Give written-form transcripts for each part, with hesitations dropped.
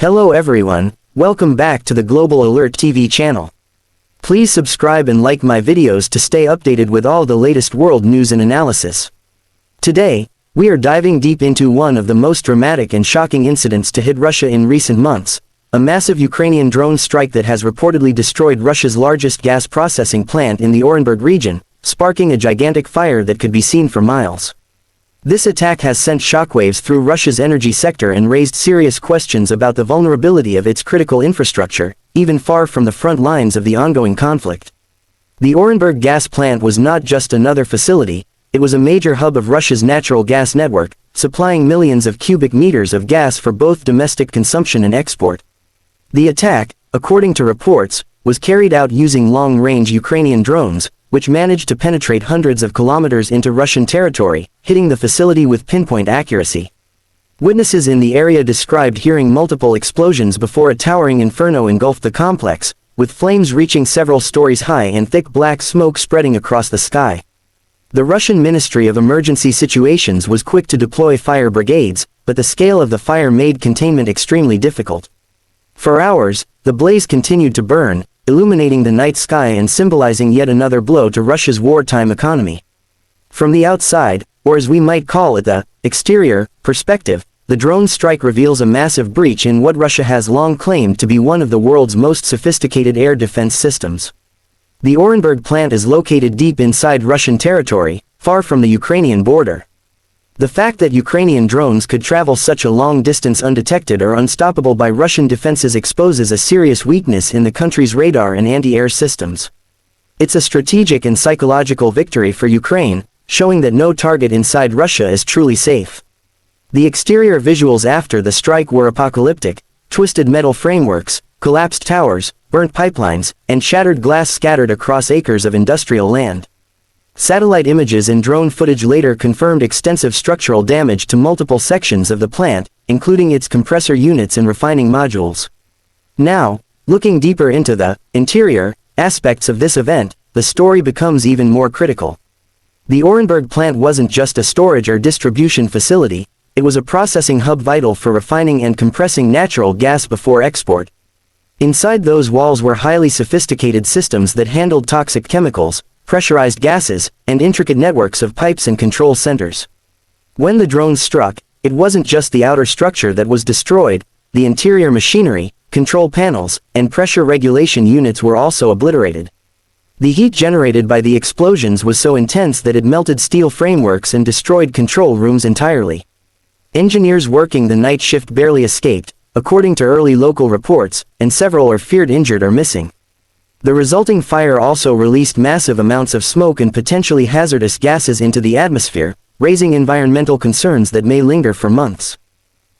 Hello everyone, welcome back to the Global Alert TV channel. Please subscribe and like my videos to stay updated with all the latest world news and analysis. Today, we are diving deep into one of the most dramatic and shocking incidents to hit Russia in recent months, a massive Ukrainian drone strike that has reportedly destroyed Russia's largest gas processing plant in the Orenburg region, sparking a gigantic fire that could be seen for miles. This attack has sent shockwaves through Russia's energy sector and raised serious questions about the vulnerability of its critical infrastructure, even far from the front lines of the ongoing conflict. The Orenburg gas plant was not just another facility, it was a major hub of Russia's natural gas network, supplying millions of cubic meters of gas for both domestic consumption and export. The attack, according to reports, was carried out using long-range Ukrainian drones, which managed to penetrate hundreds of kilometers into Russian territory, hitting the facility with pinpoint accuracy. Witnesses in the area described hearing multiple explosions before a towering inferno engulfed the complex, with flames reaching several stories high and thick black smoke spreading across the sky. The Russian Ministry of Emergency Situations was quick to deploy fire brigades, but the scale of the fire made containment extremely difficult. For hours, the blaze continued to burn, illuminating the night sky and symbolizing yet another blow to Russia's wartime economy. From the outside, or as we might call it the exterior perspective, the drone strike reveals a massive breach in what Russia has long claimed to be one of the world's most sophisticated air defense systems. The Orenburg plant is located deep inside Russian territory, far from the Ukrainian border. The fact that Ukrainian drones could travel such a long distance undetected or unstoppable by Russian defenses exposes a serious weakness in the country's radar and anti-air systems. It's a strategic and psychological victory for Ukraine, showing that no target inside Russia is truly safe. The exterior visuals after the strike were apocalyptic: twisted metal frameworks, collapsed towers, burnt pipelines, and shattered glass scattered across acres of industrial land. Satellite images and drone footage later confirmed extensive structural damage to multiple sections of the plant, including its compressor units and refining modules. Now, looking deeper into the interior aspects of this event, the story becomes even more critical. The Orenburg plant wasn't just a storage or distribution facility, it was a processing hub vital for refining and compressing natural gas before export. Inside those walls were highly sophisticated systems that handled toxic chemicals, pressurized gases, and intricate networks of pipes and control centers. When the drones struck, it wasn't just the outer structure that was destroyed, the interior machinery, control panels, and pressure regulation units were also obliterated. The heat generated by the explosions was so intense that it melted steel frameworks and destroyed control rooms entirely. Engineers working the night shift barely escaped, according to early local reports, and several are feared injured or missing. The resulting fire also released massive amounts of smoke and potentially hazardous gases into the atmosphere, raising environmental concerns that may linger for months.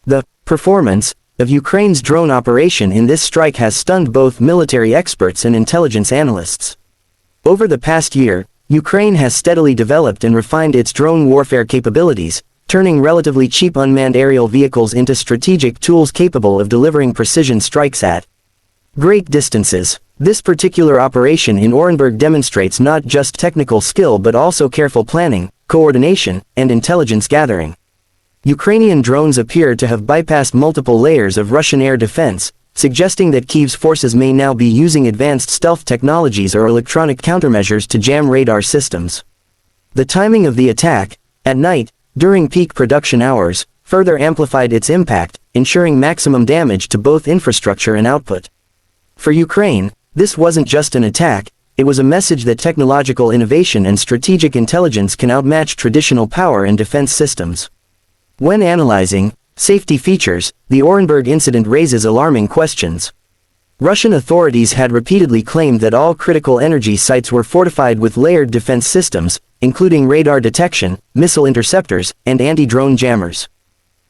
The performance of Ukraine's drone operation in this strike has stunned both military experts and intelligence analysts. Over the past year, Ukraine has steadily developed and refined its drone warfare capabilities, turning relatively cheap unmanned aerial vehicles into strategic tools capable of delivering precision strikes at great distances. This particular operation in Orenburg demonstrates not just technical skill but also careful planning, coordination, and intelligence gathering. Ukrainian drones appear to have bypassed multiple layers of Russian air defense, suggesting that Kyiv's forces may now be using advanced stealth technologies or electronic countermeasures to jam radar systems. The timing of the attack, at night, during peak production hours, further amplified its impact, ensuring maximum damage to both infrastructure and output. For Ukraine, this wasn't just an attack, it was a message that technological innovation and strategic intelligence can outmatch traditional power and defense systems. When analyzing safety features, the Orenburg incident raises alarming questions. Russian authorities had repeatedly claimed that all critical energy sites were fortified with layered defense systems, including radar detection, missile interceptors, and anti-drone jammers.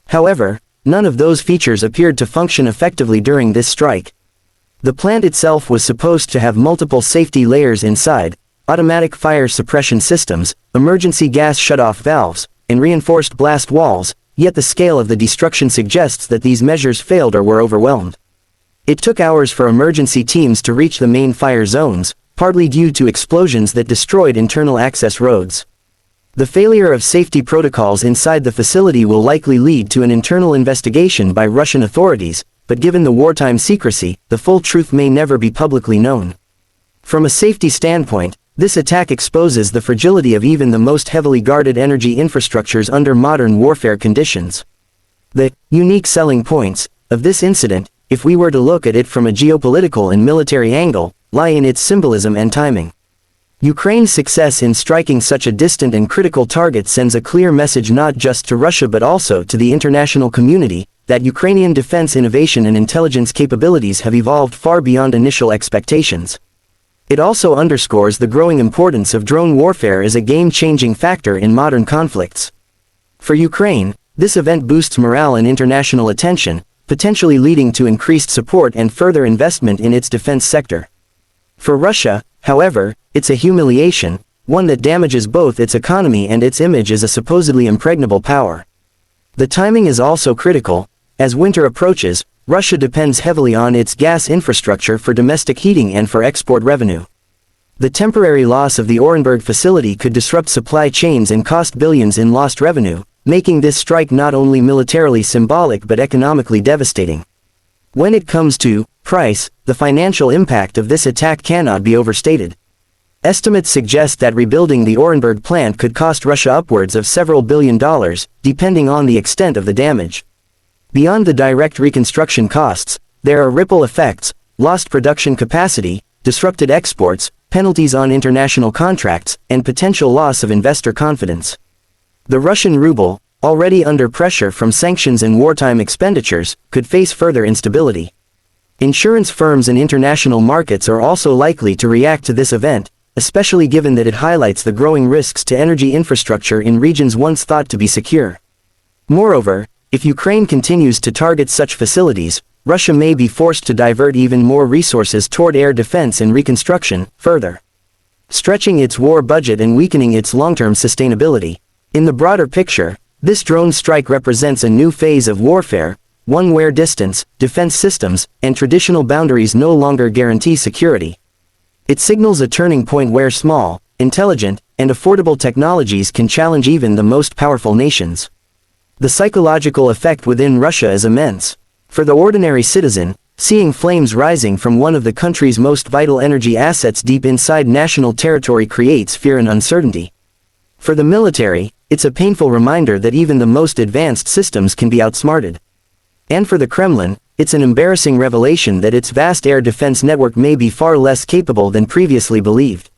However, none of those features appeared to function effectively during this strike. The plant itself was supposed to have multiple safety layers inside: automatic fire suppression systems, emergency gas shutoff valves, and reinforced blast walls, yet the scale of the destruction suggests that these measures failed or were overwhelmed. It took hours for emergency teams to reach the main fire zones, partly due to explosions that destroyed internal access roads. The failure of safety protocols inside the facility will likely lead to an internal investigation by Russian authorities, but given the wartime secrecy, the full truth may never be publicly known. From a safety standpoint, this attack exposes the fragility of even the most heavily guarded energy infrastructures under modern warfare conditions. The unique selling points of this incident, if we were to look at it from a geopolitical and military angle, lie in its symbolism and timing. Ukraine's success in striking such a distant and critical target sends a clear message not just to Russia but also to the international community, that Ukrainian defense innovation and intelligence capabilities have evolved far beyond initial expectations. It also underscores the growing importance of drone warfare as a game-changing factor in modern conflicts. For Ukraine, this event boosts morale and international attention, potentially leading to increased support and further investment in its defense sector. For Russia, however, it's a humiliation, one that damages both its economy and its image as a supposedly impregnable power. The timing is also critical. As winter approaches, Russia depends heavily on its gas infrastructure for domestic heating and for export revenue. The temporary loss of the Orenburg facility could disrupt supply chains and cost billions in lost revenue, making this strike not only militarily symbolic but economically devastating. When it comes to price, the financial impact of this attack cannot be overstated. Estimates suggest that rebuilding the Orenburg plant could cost Russia upwards of several $billion, depending on the extent of the damage. Beyond the direct reconstruction costs, there are ripple effects: lost production capacity, disrupted exports, penalties on international contracts, and potential loss of investor confidence. The Russian ruble, already under pressure from sanctions and wartime expenditures, could face further instability. Insurance firms and international markets are also likely to react to this event, especially given that it highlights the growing risks to energy infrastructure in regions once thought to be secure. Moreover, if Ukraine continues to target such facilities, Russia may be forced to divert even more resources toward air defense and reconstruction, further stretching its war budget and weakening its long-term sustainability. In the broader picture, this drone strike represents a new phase of warfare, one where distance, defense systems, and traditional boundaries no longer guarantee security. It signals a turning point where small, intelligent, and affordable technologies can challenge even the most powerful nations. The psychological effect within Russia is immense. For the ordinary citizen, seeing flames rising from one of the country's most vital energy assets deep inside national territory creates fear and uncertainty. For the military, it's a painful reminder that even the most advanced systems can be outsmarted. And for the Kremlin, it's an embarrassing revelation that its vast air defense network may be far less capable than previously believed.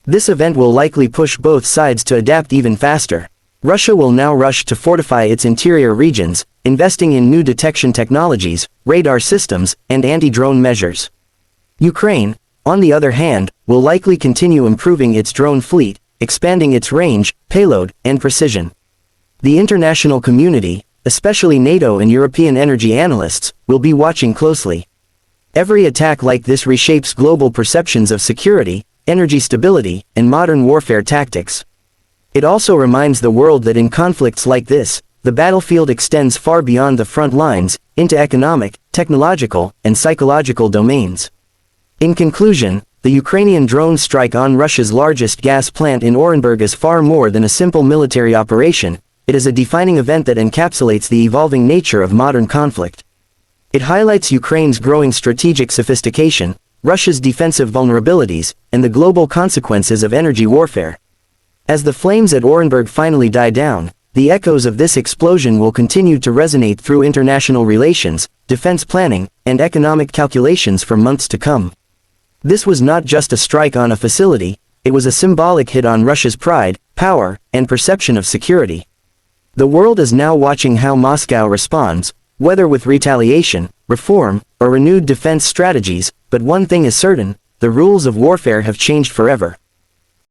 This event will likely push both sides to adapt even faster. Russia will now rush to fortify its interior regions, investing in new detection technologies, radar systems, and anti-drone measures. Ukraine, on the other hand, will likely continue improving its drone fleet, expanding its range, payload, and precision. The international community, especially NATO and European energy analysts, will be watching closely. Every attack like this reshapes global perceptions of security, energy stability, and modern warfare tactics. It also reminds the world that in conflicts like this, the battlefield extends far beyond the front lines, into economic, technological, and psychological domains. In conclusion, the Ukrainian drone strike on Russia's largest gas plant in Orenburg is far more than a simple military operation. It is a defining event that encapsulates the evolving nature of modern conflict. It highlights Ukraine's growing strategic sophistication, Russia's defensive vulnerabilities, and the global consequences of energy warfare. As the flames at Orenburg finally die down, the echoes of this explosion will continue to resonate through international relations, defense planning, and economic calculations for months to come. This was not just a strike on a facility, it was a symbolic hit on Russia's pride, power, and perception of security. The world is now watching how Moscow responds, whether with retaliation, reform, or renewed defense strategies, but one thing is certain: the rules of warfare have changed forever.